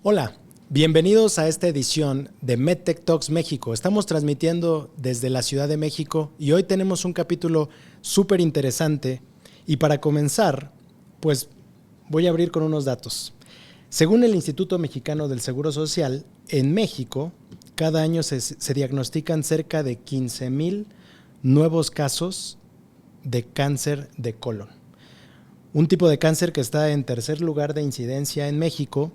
Hola, bienvenidos a esta edición de MedTech Talks México. Estamos transmitiendo desde la Ciudad de México y hoy tenemos un capítulo súper interesante. Y para comenzar, pues voy a abrir con unos datos. Según el Instituto Mexicano del Seguro Social, en México cada año se diagnostican cerca de 15,000 nuevos casos de cáncer de colon. Un tipo de cáncer que está en tercer lugar de incidencia en México.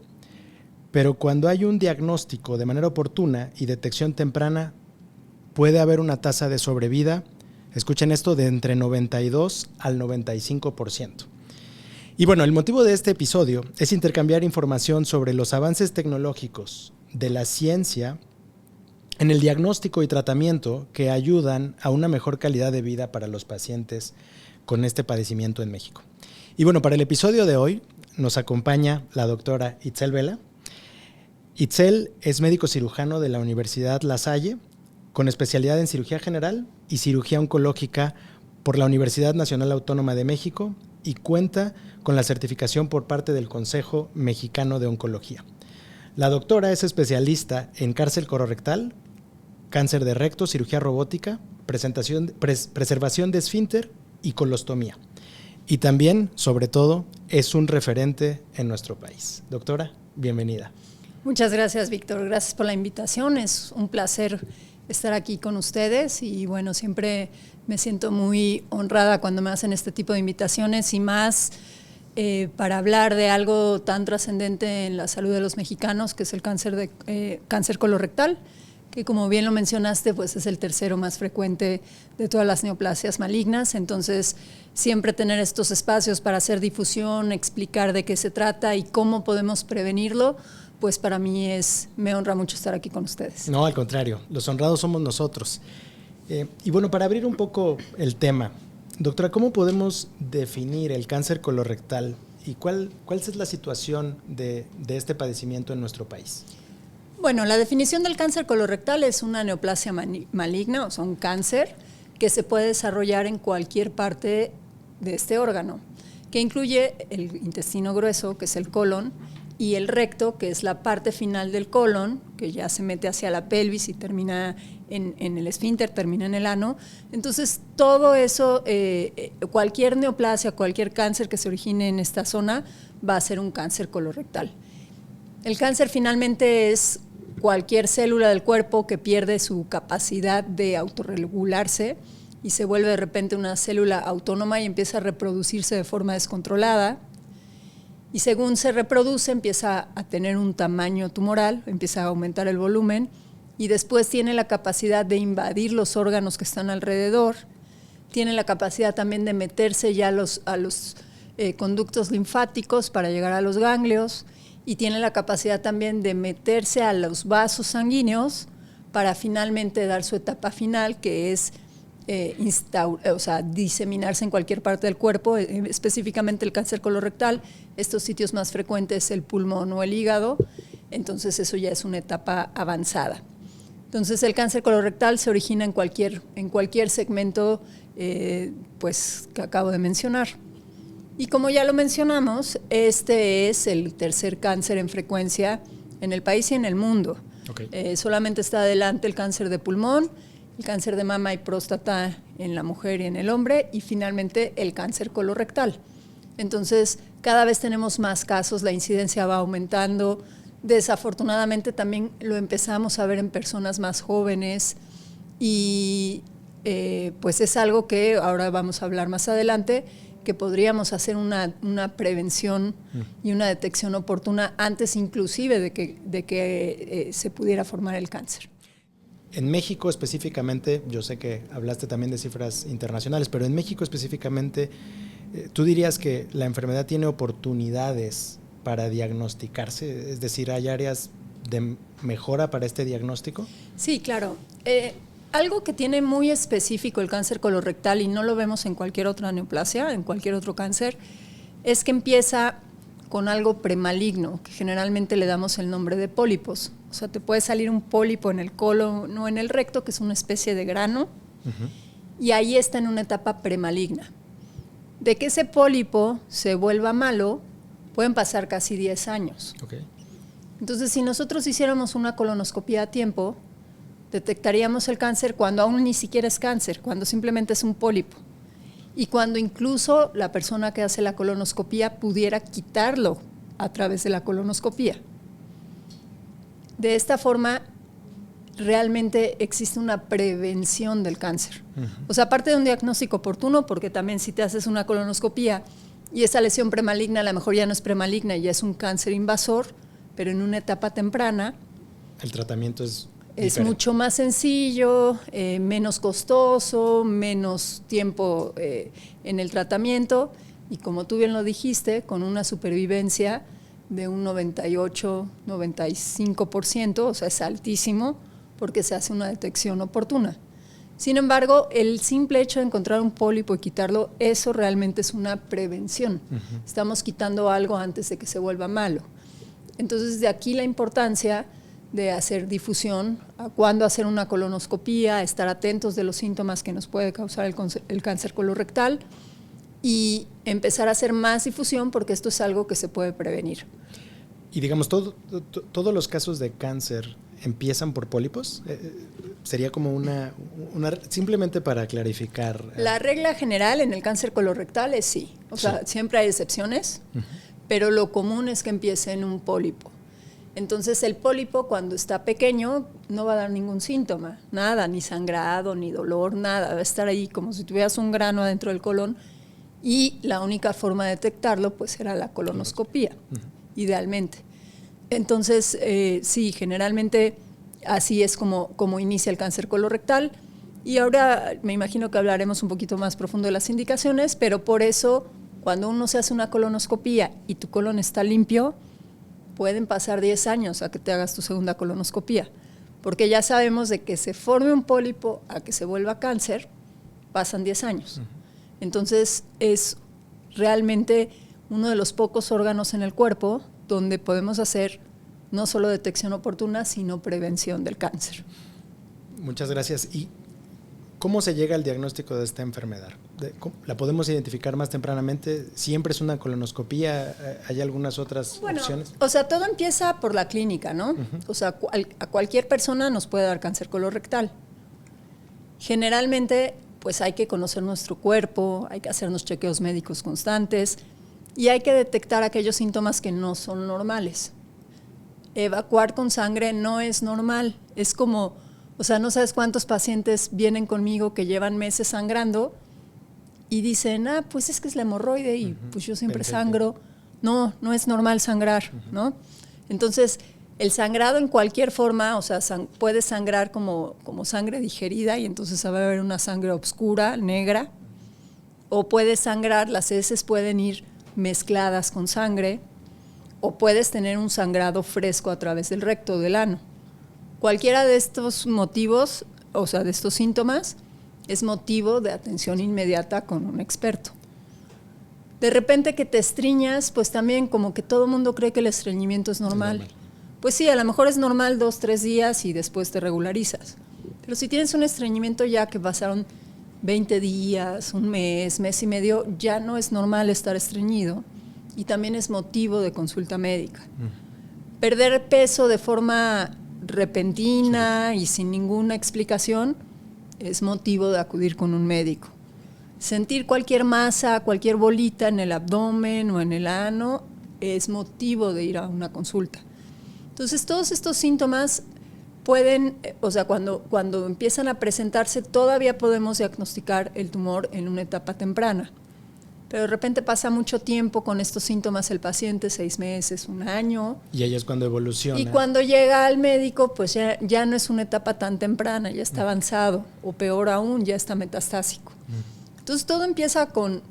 Pero cuando hay un diagnóstico de manera oportuna y detección temprana, puede haber una tasa de sobrevida, escuchen esto, de entre 92 al 95%. Y bueno, el motivo de este episodio es intercambiar información sobre los avances tecnológicos de la ciencia en el diagnóstico y tratamiento que ayudan a una mejor calidad de vida para los pacientes con este padecimiento en México. Y bueno, para el episodio de hoy nos acompaña la doctora Itzel Vela. Itzel es médico cirujano de la Universidad La Salle, con especialidad en cirugía general y cirugía oncológica por la Universidad Nacional Autónoma de México y cuenta con la certificación por parte del Consejo Mexicano de Oncología. La doctora es especialista en cáncer colorectal, cáncer de recto, cirugía robótica, preservación de esfínter y colostomía. Y también, sobre todo, es un referente en nuestro país. Doctora, bienvenida. Muchas gracias, Víctor. Gracias por la invitación. Es un placer estar aquí con ustedes y bueno, siempre me siento muy honrada cuando me hacen este tipo de invitaciones y más para hablar de algo tan trascendente en la salud de los mexicanos, que es el cáncer colorectal, que como bien lo mencionaste, pues es el tercero más frecuente de todas las neoplasias malignas. Entonces, siempre tener estos espacios para hacer difusión, explicar de qué se trata y cómo podemos prevenirlo, pues para mí me honra mucho estar aquí con ustedes. No, al contrario, los honrados somos nosotros. Y bueno, para abrir un poco el tema, doctora, ¿cómo podemos definir el cáncer colorectal y cuál es la situación de este padecimiento en nuestro país? Bueno, la definición del cáncer colorectal es una neoplasia maligna, o sea, un cáncer que se puede desarrollar en cualquier parte de este órgano, que incluye el intestino grueso, que es el colon, y el recto, que es la parte final del colon, que ya se mete hacia la pelvis y termina en el esfínter, termina en el ano. Entonces, todo eso, cualquier neoplasia, cualquier cáncer que se origine en esta zona, va a ser un cáncer colorectal. El cáncer finalmente es cualquier célula del cuerpo que pierde su capacidad de autorregularse y se vuelve de repente una célula autónoma y empieza a reproducirse de forma descontrolada. Y según se reproduce, empieza a tener un tamaño tumoral, empieza a aumentar el volumen y después tiene la capacidad de invadir los órganos que están alrededor, tiene la capacidad también de meterse ya a los conductos linfáticos para llegar a los ganglios y tiene la capacidad también de meterse a los vasos sanguíneos para finalmente dar su etapa final, que es diseminarse en cualquier parte del cuerpo, específicamente el cáncer colorectal. Estos sitios más frecuentes, el pulmón o el hígado, entonces eso ya es una etapa avanzada. Entonces el cáncer colorectal se origina en cualquier segmento pues, que acabo de mencionar. Y como ya lo mencionamos, este es el tercer cáncer en frecuencia en el país y en el mundo. Okay. Solamente está adelante el cáncer de pulmón, el cáncer de mama y próstata en la mujer y en el hombre, y finalmente el cáncer colorectal. Entonces, cada vez tenemos más casos, la incidencia va aumentando. Desafortunadamente también lo empezamos a ver en personas más jóvenes y pues es algo que ahora vamos a hablar más adelante, que podríamos hacer una prevención y una detección oportuna antes inclusive de que se pudiera formar el cáncer. En México específicamente, yo sé que hablaste también de cifras internacionales, pero en México específicamente, ¿tú dirías que la enfermedad tiene oportunidades para diagnosticarse? Es decir, ¿hay áreas de mejora para este diagnóstico? Sí, claro. Algo que tiene muy específico el cáncer colorectal, y no lo vemos en cualquier otra neoplasia, en cualquier otro cáncer, es que empieza con algo premaligno, que generalmente le damos el nombre de pólipos. O sea, te puede salir un pólipo en el colon o en el recto, que es una especie de grano, y ahí está en una etapa premaligna. De que ese pólipo se vuelva malo, pueden pasar casi 10 años. Okay. Entonces, si nosotros hiciéramos una colonoscopia a tiempo, detectaríamos el cáncer cuando aún ni siquiera es cáncer, cuando simplemente es un pólipo. Y cuando incluso la persona que hace la colonoscopia pudiera quitarlo a través de la colonoscopia. De esta forma, realmente existe una prevención del cáncer. O sea, aparte de un diagnóstico oportuno, porque también si te haces una colonoscopia y esa lesión premaligna a lo mejor ya no es premaligna, ya es un cáncer invasor, pero en una etapa temprana. El tratamiento es diferente. Mucho más sencillo, menos costoso, menos tiempo en el tratamiento y como tú bien lo dijiste, con una supervivencia de un 98, 95%, o sea, es altísimo porque se hace una detección oportuna. Sin embargo, el simple hecho de encontrar un pólipo y quitarlo, eso realmente es una prevención. Estamos quitando algo antes de que se vuelva malo. Entonces, de aquí la importancia de hacer difusión, a cuándo hacer una colonoscopía, estar atentos de los síntomas que nos puede causar el cáncer colorectal y empezar a hacer más difusión porque esto es algo que se puede prevenir. Y digamos, todos los casos de cáncer empiezan por pólipos. Sería como una simplemente para clarificar. La regla general en el cáncer colorectal es sí. O sea, siempre hay excepciones, pero lo común es que empiece en un pólipo. Entonces el pólipo cuando está pequeño no va a dar ningún síntoma, nada, ni sangrado, ni dolor, nada. Va a estar ahí como si tuvieras un grano adentro del colon y la única forma de detectarlo pues era la colonoscopía, idealmente. Entonces, sí, generalmente así es como inicia el cáncer colorectal. Y ahora me imagino que hablaremos un poquito más profundo de las indicaciones, pero por eso cuando uno se hace una colonoscopía y tu colon está limpio, pueden pasar 10 años a que te hagas tu segunda colonoscopía, porque ya sabemos de que se forme un pólipo a que se vuelva cáncer, pasan 10 años. Entonces, es realmente uno de los pocos órganos en el cuerpo donde podemos hacer no solo detección oportuna, sino prevención del cáncer. Muchas gracias. ¿Y cómo se llega al diagnóstico de esta enfermedad? ¿La podemos identificar más tempranamente? ¿Siempre es una colonoscopía? ¿Hay algunas otras opciones? O sea, todo empieza por la clínica, ¿no? O sea, a cualquier persona nos puede dar cáncer colorectal. Generalmente, pues hay que conocer nuestro cuerpo, hay que hacernos chequeos médicos constantes y hay que detectar aquellos síntomas que no son normales. Evacuar con sangre no es normal. Es como, o sea, no sabes cuántos pacientes vienen conmigo que llevan meses sangrando y dicen, pues es que es la hemorroide y pues yo siempre sangro. No es normal sangrar, ¿no? Entonces, el sangrado en cualquier forma, o sea, puede sangrar como sangre digerida y entonces va a haber una sangre oscura, negra, o puede sangrar, las heces pueden ir mezcladas con sangre, o puedes tener un sangrado fresco a través del recto, del ano. Cualquiera de estos motivos, o sea, de estos síntomas, es motivo de atención inmediata con un experto. De repente que te estriñas, pues también como que todo el mundo cree que el estreñimiento es normal. Pues sí, a lo mejor es normal 2-3 días y después te regularizas. Pero si tienes un estreñimiento ya que pasaron 20 días, un mes, mes y medio, ya no es normal estar estreñido. Y también es motivo de consulta médica. Perder peso de forma repentina y sin ninguna explicación es motivo de acudir con un médico. Sentir cualquier masa, cualquier bolita en el abdomen o en el ano es motivo de ir a una consulta. Entonces, todos estos síntomas pueden, o sea, cuando empiezan a presentarse, todavía podemos diagnosticar el tumor en una etapa temprana. Pero de repente pasa mucho tiempo con estos síntomas el paciente, 6 meses, 1 año. Y ahí es cuando evoluciona. Y cuando llega al médico, pues ya no es una etapa tan temprana, ya está avanzado, o peor aún, ya está metastásico. Entonces todo empieza con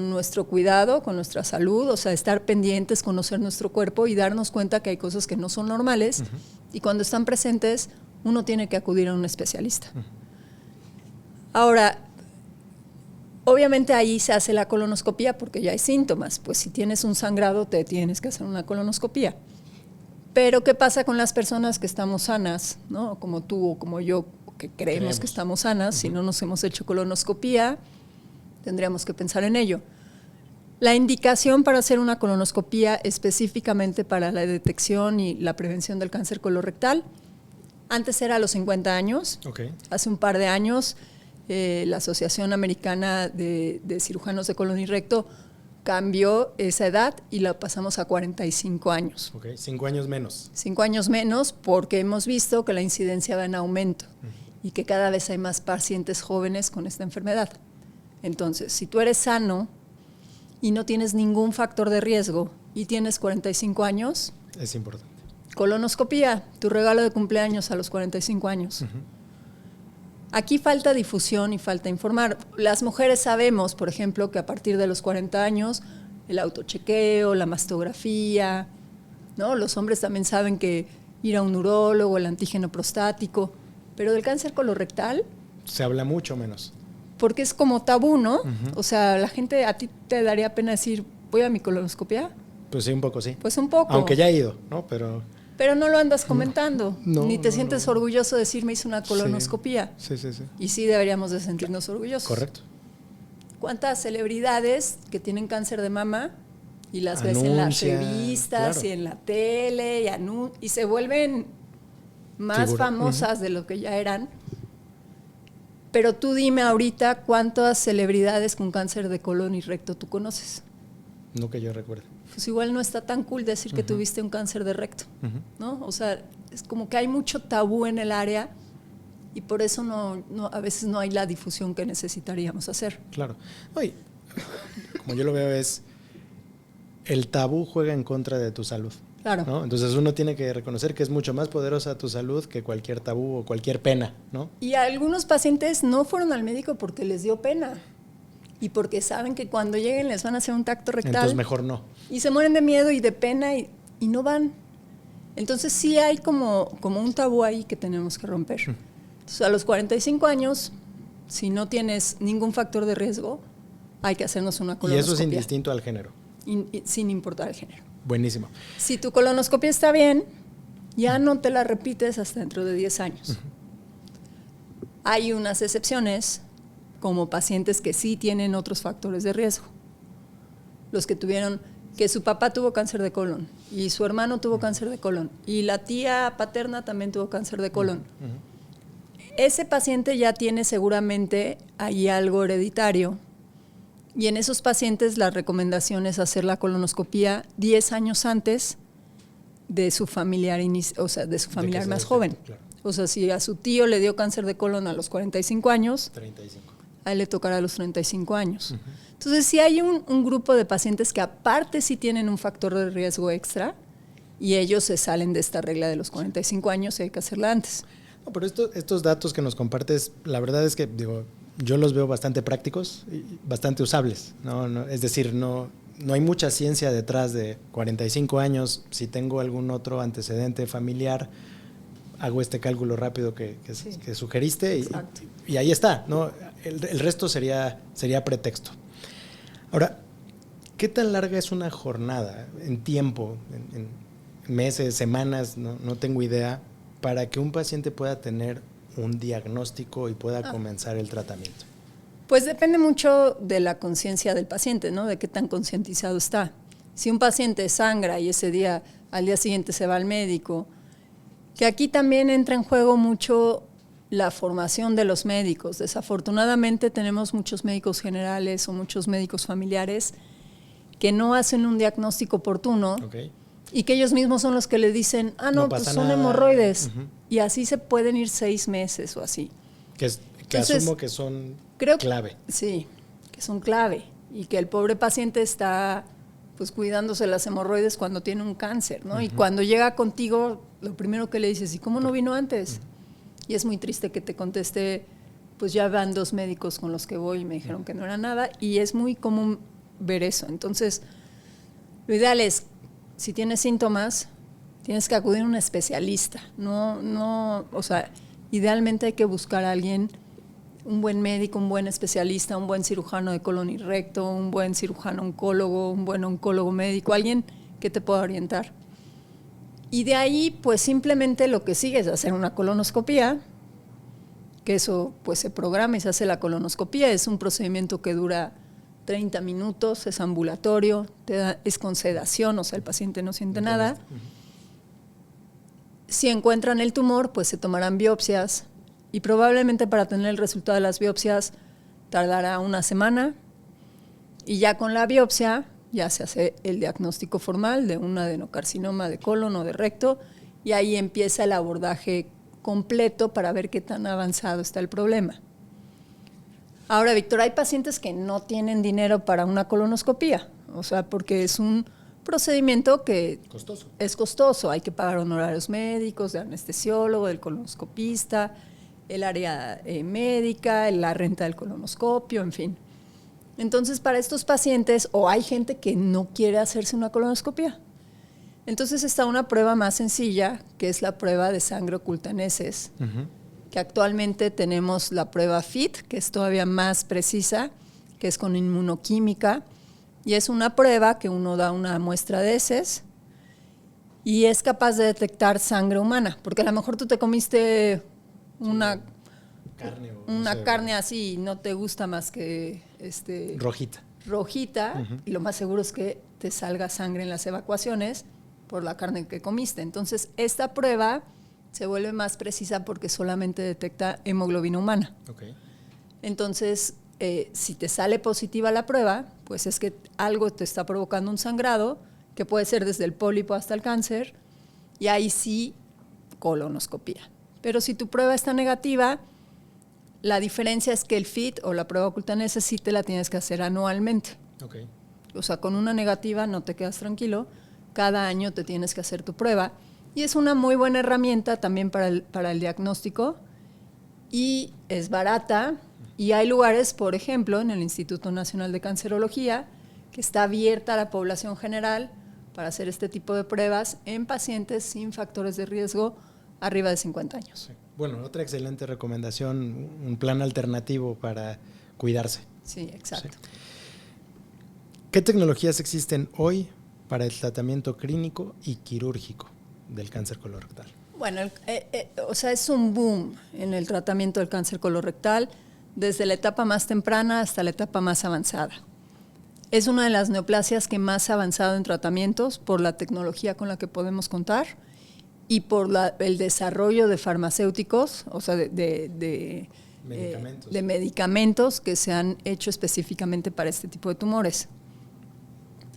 nuestro cuidado, con nuestra salud, o sea, estar pendientes, conocer nuestro cuerpo y darnos cuenta que hay cosas que no son normales. Y cuando están presentes, uno tiene que acudir a un especialista. Ahora, obviamente ahí se hace la colonoscopía porque ya hay síntomas. Pues si tienes un sangrado te tienes que hacer una colonoscopía. Pero ¿qué pasa con las personas que estamos sanas, ¿no? Como tú o como yo, que creemos que estamos sanas? Si no nos hemos hecho colonoscopía, tendríamos que pensar en ello. La indicación para hacer una colonoscopía específicamente para la detección y la prevención del cáncer colorectal, antes era a los 50 años. Okay. Hace un par de años, la Asociación Americana de Cirujanos de Colon y Recto cambió esa edad y la pasamos a 45 años. Ok, 5 años menos. 5 años menos porque hemos visto que la incidencia va en aumento y que cada vez hay más pacientes jóvenes con esta enfermedad. Entonces, si tú eres sano y no tienes ningún factor de riesgo y tienes 45 años, es importante. Colonoscopía, tu regalo de cumpleaños a los 45 años. Aquí falta difusión y falta informar. Las mujeres sabemos, por ejemplo, que a partir de los 40 años, el autochequeo, la mastografía, ¿no? Los hombres también saben que ir a un urólogo, el antígeno prostático, pero del cáncer colorectal se habla mucho menos. Porque es como tabú, ¿no? O sea, la gente, ¿a ti te daría pena decir, voy a mi colonoscopia? Pues sí, un poco sí. Pues un poco. Aunque ya he ido, ¿no? Pero no lo andas comentando. No, ni te sientes orgulloso de decir, me hice una colonoscopia. Sí. Y sí deberíamos de sentirnos orgullosos. Correcto. ¿Cuántas celebridades que tienen cáncer de mama y las ves en las revistas, claro, y en la tele y se vuelven más famosas de lo que ya eran? Pero tú dime ahorita cuántas celebridades con cáncer de colon y recto tú conoces. No que yo recuerde. Pues igual no está tan cool decir que tuviste un cáncer de recto, ¿no? O sea, es como que hay mucho tabú en el área y por eso a veces no hay la difusión que necesitaríamos hacer. Claro. Oye, como yo lo veo es, el tabú juega en contra de tu salud. Claro. ¿No? Entonces uno tiene que reconocer que es mucho más poderosa tu salud que cualquier tabú o cualquier pena, ¿no? Y algunos pacientes no fueron al médico porque les dio pena y porque saben que cuando lleguen les van a hacer un tacto rectal. Entonces mejor no. Y se mueren de miedo y de pena y no van. Entonces sí hay como un tabú ahí que tenemos que romper. Entonces a los 45 años, si no tienes ningún factor de riesgo, hay que hacernos una colonoscopia. Y eso es indistinto al género. Sin importar el género. Buenísimo. Si tu colonoscopia está bien, ya no te la repites hasta dentro de 10 años. Hay unas excepciones, como pacientes que sí tienen otros factores de riesgo. Los que tuvieron, que su papá tuvo cáncer de colon, y su hermano tuvo cáncer de colon, y la tía paterna también tuvo cáncer de colon. Ese paciente ya tiene seguramente ahí algo hereditario. Y en esos pacientes la recomendación es hacer la colonoscopía 10 años antes de su familiar, de su familiar más joven. Claro. O sea, si a su tío le dio cáncer de colon a los 45 años, 35. A él le tocará a los 35 años. Entonces, sí hay un grupo de pacientes que aparte sí tienen un factor de riesgo extra y ellos se salen de esta regla de los 45 años y hay que hacerla antes. No, pero estos datos que nos compartes, la verdad es que, yo los veo bastante prácticos y bastante usables, ¿no? Es decir, no hay mucha ciencia detrás de 45 años. Si tengo algún otro antecedente familiar, hago este cálculo rápido que sugeriste y ahí está, ¿no? El resto sería pretexto. Ahora, ¿qué tan larga es una jornada en tiempo, en meses, semanas, no tengo idea, para que un paciente pueda tener un diagnóstico y pueda comenzar el tratamiento? Pues depende mucho de la conciencia del paciente, ¿no? De qué tan concientizado está. Si un paciente sangra y al día siguiente se va al médico, que aquí también entra en juego mucho la formación de los médicos. Desafortunadamente tenemos muchos médicos generales o muchos médicos familiares que no hacen un diagnóstico oportuno. Okay. Y que ellos mismos son los que le dicen, no pues son hemorroides. Y así se pueden ir 6 meses o así. Que asumo que son clave. Sí, que son clave. Y que el pobre paciente está pues cuidándose las hemorroides cuando tiene un cáncer, ¿no? Y cuando llega contigo, lo primero que le dices, ¿y cómo no vino antes? Y es muy triste que te conteste, pues ya van 2 médicos con los que voy y me dijeron que no era nada. Y es muy común ver eso. Entonces, lo ideal es, si tienes síntomas, tienes que acudir a un especialista. O sea, idealmente hay que buscar a alguien, un buen médico, un buen especialista, un buen cirujano de colon y recto, un buen cirujano oncólogo, un buen oncólogo médico, alguien que te pueda orientar. Y de ahí, pues simplemente lo que sigue es hacer una colonoscopía, que eso pues se programa y se hace la colonoscopía. Es un procedimiento que dura 30 minutos, es ambulatorio, es con sedación, o sea, el paciente no siente nada. Si encuentran el tumor, pues se tomarán biopsias y probablemente para tener el resultado de las biopsias tardará una semana y ya con la biopsia ya se hace el diagnóstico formal de un adenocarcinoma de colon o de recto y ahí empieza el abordaje completo para ver qué tan avanzado está el problema. Ahora, Víctor, hay pacientes que no tienen dinero para una colonoscopía, o sea, porque es un procedimiento que es costoso. Hay que pagar honorarios médicos, de anestesiólogo, del colonoscopista, el área médica, la renta del colonoscopio, en fin. Entonces, para estos pacientes, o hay gente que no quiere hacerse una colonoscopia. Entonces está una prueba más sencilla, que es la prueba de sangre oculta en heces, que actualmente tenemos la prueba FIT, que es todavía más precisa, que es con inmunoquímica, y es una prueba que uno da una muestra de heces y es capaz de detectar sangre humana, porque a lo mejor tú te comiste una carne así y no te gusta más que rojita y lo más seguro es que te salga sangre en las evacuaciones por la carne que comiste. Entonces, esta prueba se vuelve más precisa porque solamente detecta hemoglobina humana. Okay. Entonces, si te sale positiva la prueba, pues es que algo te está provocando un sangrado, que puede ser desde el pólipo hasta el cáncer, y ahí sí, colonoscopía. Pero si tu prueba está negativa, la diferencia es que el FIT o la prueba oculta en heces sí te la tienes que hacer anualmente. Okay. O sea, con una negativa no te quedas tranquilo, cada año te tienes que hacer tu prueba, y es una muy buena herramienta también para el diagnóstico, y es barata, y hay lugares, por ejemplo, en el Instituto Nacional de Cancerología, que está abierta a la población general para hacer este tipo de pruebas en pacientes sin factores de riesgo arriba de 50 años. Sí. Bueno, otra excelente recomendación, un plan alternativo para cuidarse. Sí, exacto. Sí. ¿Qué tecnologías existen hoy para el tratamiento clínico y quirúrgico del cáncer colorectal? Bueno, o sea, es un boom en el tratamiento del cáncer colorectal, desde la etapa más temprana hasta la etapa más avanzada. Es una de las neoplasias que más ha avanzado en tratamientos por la tecnología con la que podemos contar y por el desarrollo de farmacéuticos, o sea, de medicamentos que se han hecho específicamente para este tipo de tumores.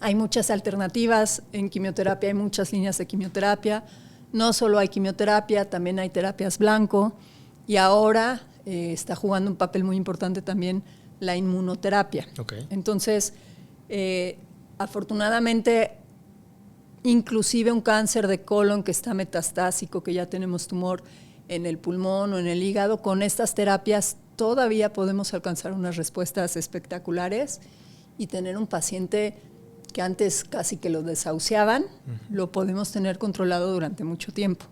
Hay muchas alternativas en quimioterapia, hay muchas líneas de quimioterapia. No solo hay quimioterapia, también hay terapias blanco y ahora está jugando un papel muy importante también la inmunoterapia. Okay. Entonces, afortunadamente, inclusive un cáncer de colon que está metastásico, que ya tenemos tumor en el pulmón o en el hígado, con estas terapias todavía podemos alcanzar unas respuestas espectaculares y tener un paciente que antes casi que lo desahuciaban, lo podemos tener controlado durante mucho tiempo.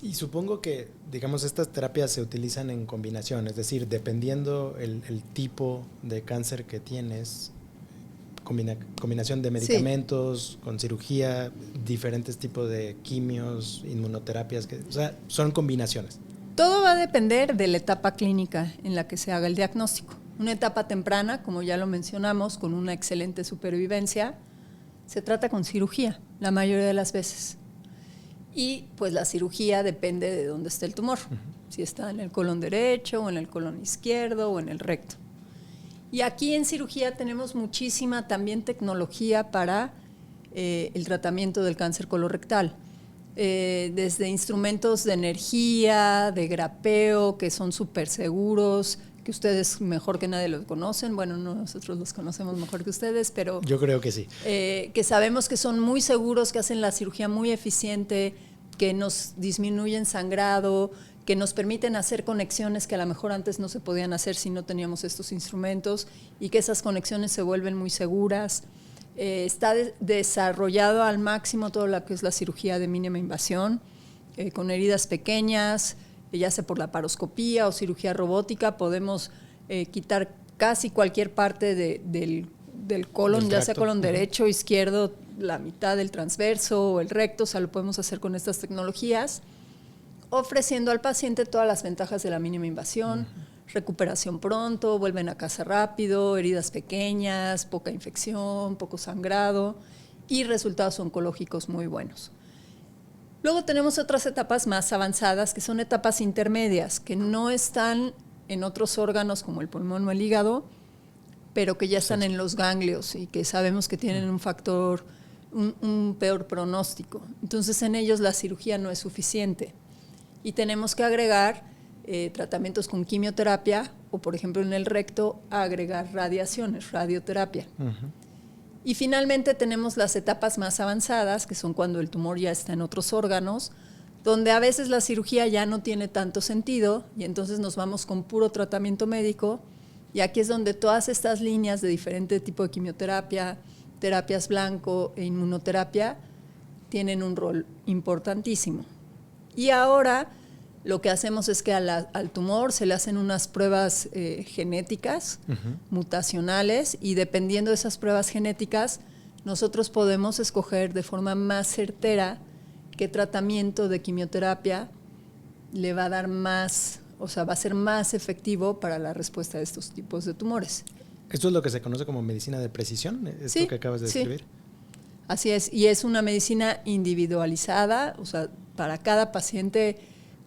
Y supongo que, digamos, estas terapias se utilizan en combinación, es decir, dependiendo el tipo de cáncer que tienes, combinación de medicamentos, sí, con cirugía, diferentes tipos de quimios, inmunoterapias, o sea, son combinaciones. Todo va a depender de la etapa clínica en la que se haga el diagnóstico. Una etapa temprana, como ya lo mencionamos, con una excelente supervivencia, se trata con cirugía, la mayoría de las veces. Y pues la cirugía depende de dónde esté el tumor, si está en el colon derecho o en el colon izquierdo o en el recto. Y aquí en cirugía tenemos muchísima también tecnología para el tratamiento del cáncer colorectal. Desde instrumentos de energía, de grapeo, que son súper seguros, que ustedes mejor que nadie los conocen. Bueno, no, nosotros los conocemos mejor que ustedes, pero... Yo creo que sí. Que sabemos que son muy seguros, que hacen la cirugía muy eficiente, que nos disminuyen sangrado, que nos permiten hacer conexiones que a lo mejor antes no se podían hacer si no teníamos estos instrumentos y que esas conexiones se vuelven muy seguras. Está desarrollado al máximo todo lo que es la cirugía de mínima invasión, con heridas pequeñas, ya sea por la laparoscopía o cirugía robótica, podemos quitar casi cualquier parte del colon, ya sea colon derecho, izquierdo, la mitad del transverso o el recto, o sea, lo podemos hacer con estas tecnologías, ofreciendo al paciente todas las ventajas de la mínima invasión, recuperación pronto, vuelven a casa rápido, heridas pequeñas, poca infección, poco sangrado y resultados oncológicos muy buenos. Luego tenemos otras etapas más avanzadas, que son etapas intermedias, que no están en otros órganos como el pulmón o el hígado, pero que ya están en los ganglios y que sabemos que tienen un factor, un peor pronóstico. Entonces en ellos la cirugía no es suficiente y tenemos que agregar tratamientos con quimioterapia o, por ejemplo, en el recto, agregar radiaciones, radioterapia. Uh-huh. Y finalmente tenemos las etapas más avanzadas, que son cuando el tumor ya está en otros órganos, donde a veces la cirugía ya no tiene tanto sentido y entonces nos vamos con puro tratamiento médico. Y aquí es donde todas estas líneas de diferente tipo de quimioterapia, terapias blanco e inmunoterapia tienen un rol importantísimo. Y ahora lo que hacemos es que al tumor se le hacen unas pruebas genéticas, uh-huh, mutacionales, y dependiendo de esas pruebas genéticas, nosotros podemos escoger de forma más certera qué tratamiento de quimioterapia le va a dar más, o sea, va a ser más efectivo para la respuesta de estos tipos de tumores. ¿Esto es lo que se conoce como medicina de precisión? ¿Esto sí, que acabas de describir? Sí. Así es, y es una medicina individualizada, o sea, para cada paciente.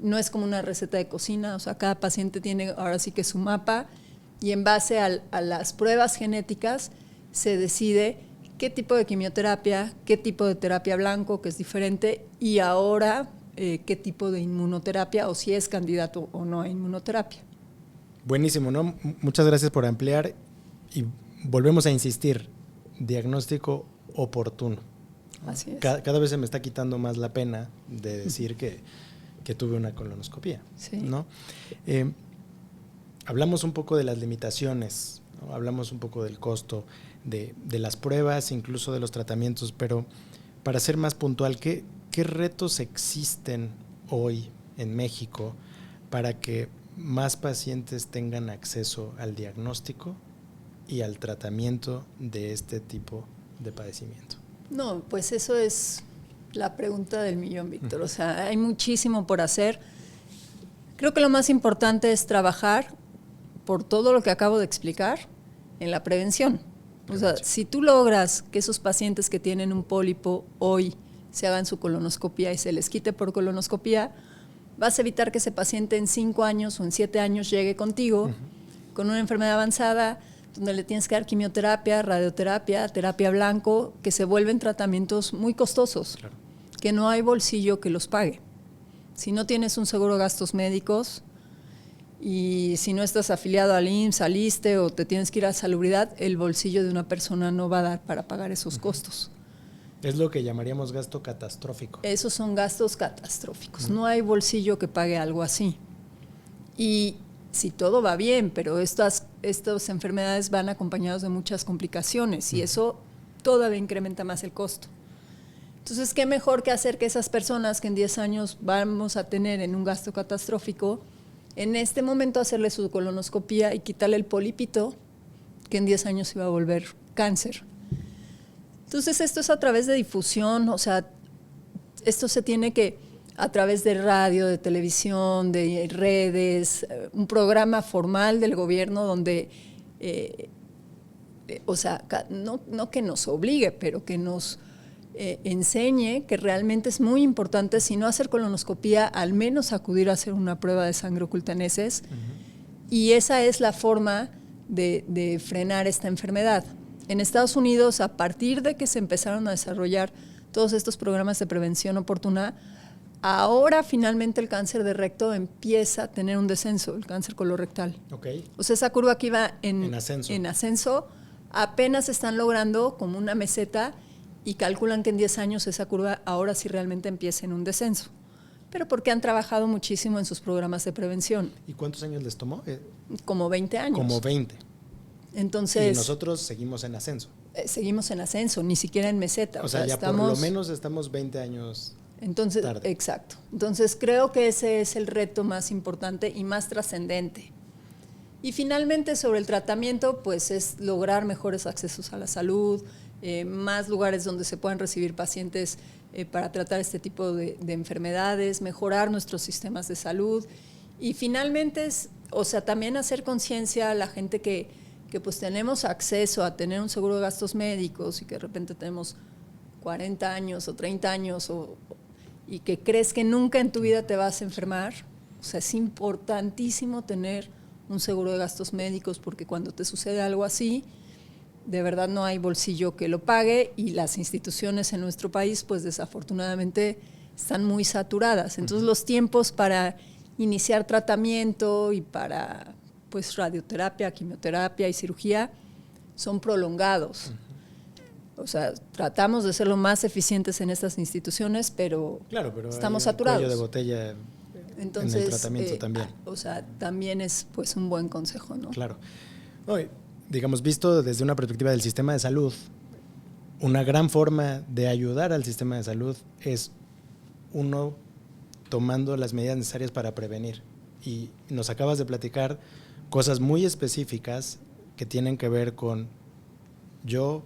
No es como una receta de cocina, o sea, cada paciente tiene ahora sí que su mapa y en base a las pruebas genéticas se decide qué tipo de quimioterapia, qué tipo de terapia blanco, que es diferente, y ahora qué tipo de inmunoterapia o si es candidato o no a inmunoterapia. Buenísimo, ¿no? Muchas gracias por ampliar y volvemos a insistir, diagnóstico oportuno. Así es. Cada vez se me está quitando más la pena de decir que tuve una colonoscopía, sí, ¿no? Hablamos un poco de las limitaciones, ¿no? Hablamos un poco del costo de las pruebas, incluso de los tratamientos, pero para ser más puntual, ¿qué retos existen hoy en México para que más pacientes tengan acceso al diagnóstico y al tratamiento de este tipo de padecimiento? No, pues eso es la pregunta del millón, Víctor. O sea, hay muchísimo por hacer. Creo que lo más importante es trabajar, por todo lo que acabo de explicar, en la prevención. O sea, si tú logras que esos pacientes que tienen un pólipo hoy se hagan su colonoscopía y se les quite por colonoscopía, vas a evitar que ese paciente en 5 años o en 7 años llegue contigo uh-huh, con una enfermedad avanzada, donde le tienes que dar quimioterapia, radioterapia, terapia blanco, que se vuelven tratamientos muy costosos, claro, que no hay bolsillo que los pague. Si no tienes un seguro de gastos médicos y si no estás afiliado al IMSS, al ISSSTE o te tienes que ir a Salubridad, el bolsillo de una persona no va a dar para pagar esos uh-huh, costos. Es lo que llamaríamos gasto catastrófico. Esos son gastos catastróficos. Uh-huh. No hay bolsillo que pague algo así. Y si todo va bien, pero estas enfermedades van acompañadas de muchas complicaciones y eso todavía incrementa más el costo. Entonces, ¿qué mejor que hacer que esas personas que en 10 años vamos a tener en un gasto catastrófico, en este momento hacerle su colonoscopía y quitarle el polipito que en 10 años se va a volver cáncer? Entonces, esto es a través de difusión, o sea, esto se tiene que a través de radio, de televisión, de redes, un programa formal del gobierno donde, o sea, no que nos obligue, pero que nos enseñe que realmente es muy importante, si no hacer colonoscopía, al menos acudir a hacer una prueba de sangre oculta en heces. Uh-huh. Y esa es la forma de frenar esta enfermedad. En Estados Unidos, a partir de que se empezaron a desarrollar todos estos programas de prevención oportuna, ahora finalmente el cáncer de recto empieza a tener un descenso, el cáncer colorectal. Okay. O sea, esa curva que iba en ascenso, apenas están logrando como una meseta y calculan que en 10 años esa curva ahora sí realmente empieza en un descenso. Pero porque han trabajado muchísimo en sus programas de prevención. ¿Y cuántos años les tomó? Como 20 años. Como 20. Entonces, y nosotros seguimos en ascenso. Seguimos en ascenso, ni siquiera en meseta. O sea, ya estamos, por lo menos estamos 20 años entonces, tarde. Exacto. Entonces creo que ese es el reto más importante y más trascendente. Y finalmente sobre el tratamiento, pues es lograr mejores accesos a la salud, más lugares donde se puedan recibir pacientes para tratar este tipo de enfermedades, mejorar nuestros sistemas de salud y finalmente es o sea, también hacer conciencia a la gente que pues tenemos acceso a tener un seguro de gastos médicos y que de repente tenemos 40 años o 30 años y que crees que nunca en tu vida te vas a enfermar. O sea, es importantísimo tener un seguro de gastos médicos porque cuando te sucede algo así, de verdad no hay bolsillo que lo pague y las instituciones en nuestro país, pues desafortunadamente están muy saturadas. Entonces los tiempos para iniciar tratamiento y para pues radioterapia, quimioterapia y cirugía son prolongados. O sea, tratamos de ser lo más eficientes en estas instituciones, pero estamos saturados. Cuello de botella. Entonces, en el tratamiento también. O sea, también es pues un buen consejo, ¿no? Claro. Hoy, digamos, visto desde una perspectiva del sistema de salud, una gran forma de ayudar al sistema de salud es uno tomando las medidas necesarias para prevenir. Y nos acabas de platicar cosas muy específicas que tienen que ver con yo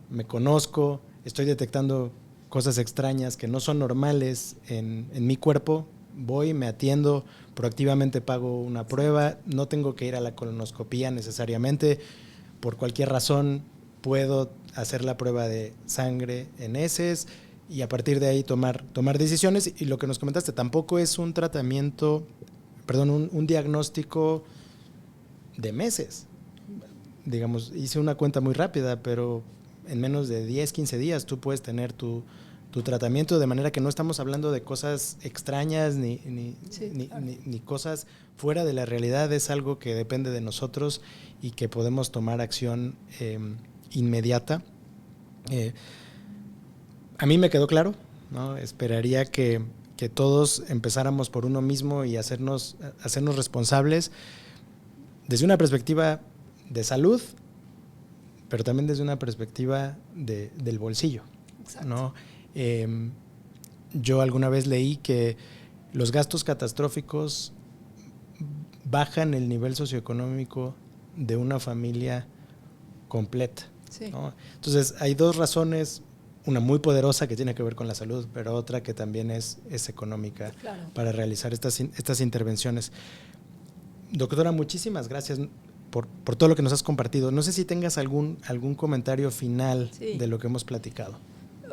me conozco, estoy detectando cosas extrañas que no son normales en mi cuerpo, voy, me atiendo, proactivamente pago una prueba, no tengo que ir a la colonoscopía necesariamente, por cualquier razón puedo hacer la prueba de sangre en heces y a partir de ahí tomar decisiones. Y lo que nos comentaste tampoco es un tratamiento, un diagnóstico de meses. Digamos, hice una cuenta muy rápida, pero en menos de 10, 15 días tú puedes tener tu tratamiento, de manera que no estamos hablando de cosas extrañas ni cosas fuera de la realidad. Es algo que depende de nosotros y que podemos tomar acción inmediata. A mí me quedó claro, ¿no? Esperaría que todos empezáramos por uno mismo y hacernos responsables desde una perspectiva de salud, pero también desde una perspectiva del bolsillo, ¿no? Yo alguna vez leí que los gastos catastróficos bajan el nivel socioeconómico de una familia completa, sí, ¿no? Entonces hay dos razones, una muy poderosa que tiene que ver con la salud, pero otra que también es económica, claro, para realizar estas intervenciones. Doctora, muchísimas gracias por todo lo que nos has compartido. No sé si tengas algún comentario final de lo que hemos platicado.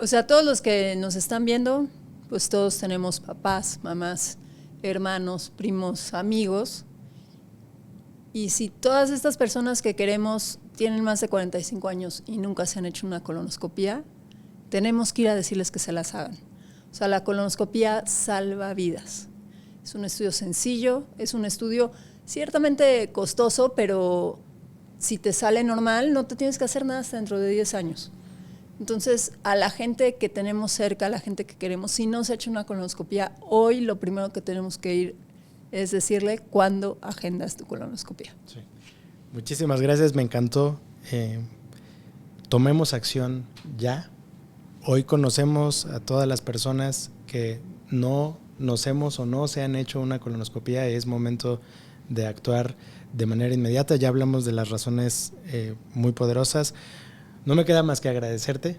O sea, todos los que nos están viendo, pues todos tenemos papás, mamás, hermanos, primos, amigos. Y si todas estas personas que queremos tienen más de 45 años y nunca se han hecho una colonoscopía, tenemos que ir a decirles que se las hagan. O sea, la colonoscopía salva vidas. Es un estudio sencillo, es un estudio ciertamente costoso, pero si te sale normal, no te tienes que hacer nada hasta dentro de 10 años. Entonces, a la gente que tenemos cerca, a la gente que queremos, si no se ha hecho una colonoscopia, hoy lo primero que tenemos que ir es decirle cuándo agendas tu colonoscopia. Sí. Muchísimas gracias, me encantó. Tomemos acción ya. Hoy conocemos a todas las personas que no nos hemos o no se han hecho una colonoscopia. Es momento de actuar de manera inmediata. Ya hablamos de las razones muy poderosas. No me queda más que agradecerte.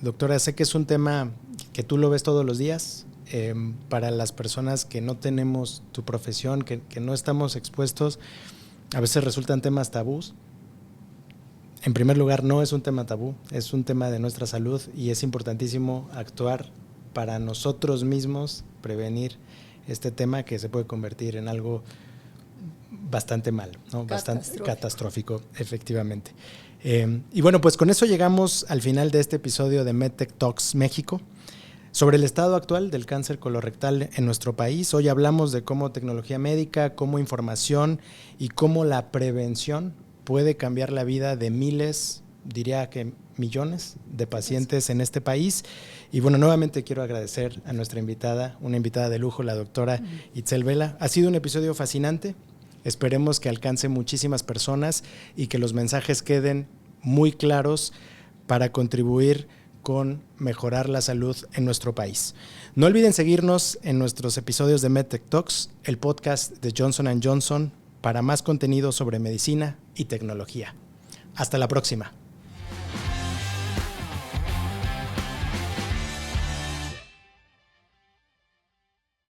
Doctora, sé que es un tema que tú lo ves todos los días. Para las personas que no tenemos tu profesión, que no estamos expuestos, a veces resultan temas tabús. En primer lugar, no es un tema tabú, es un tema de nuestra salud y es importantísimo actuar para nosotros mismos, prevenir este tema que se puede convertir en algo bastante mal, ¿no? Bastante catastrófico, efectivamente. Y bueno, pues con eso llegamos al final de este episodio de MedTech Talks México. Sobre el estado actual del cáncer colorectal en nuestro país, hoy hablamos de cómo tecnología médica, cómo información y cómo la prevención puede cambiar la vida de miles, diría que millones de pacientes en este país. Y bueno, nuevamente quiero agradecer a nuestra invitada, una invitada de lujo, la doctora Itzel Vela. Ha sido un episodio fascinante. Esperemos que alcance muchísimas personas y que los mensajes queden muy claros para contribuir con mejorar la salud en nuestro país. No olviden seguirnos en nuestros episodios de MedTech Talks, el podcast de Johnson & Johnson, para más contenido sobre medicina y tecnología. Hasta la próxima.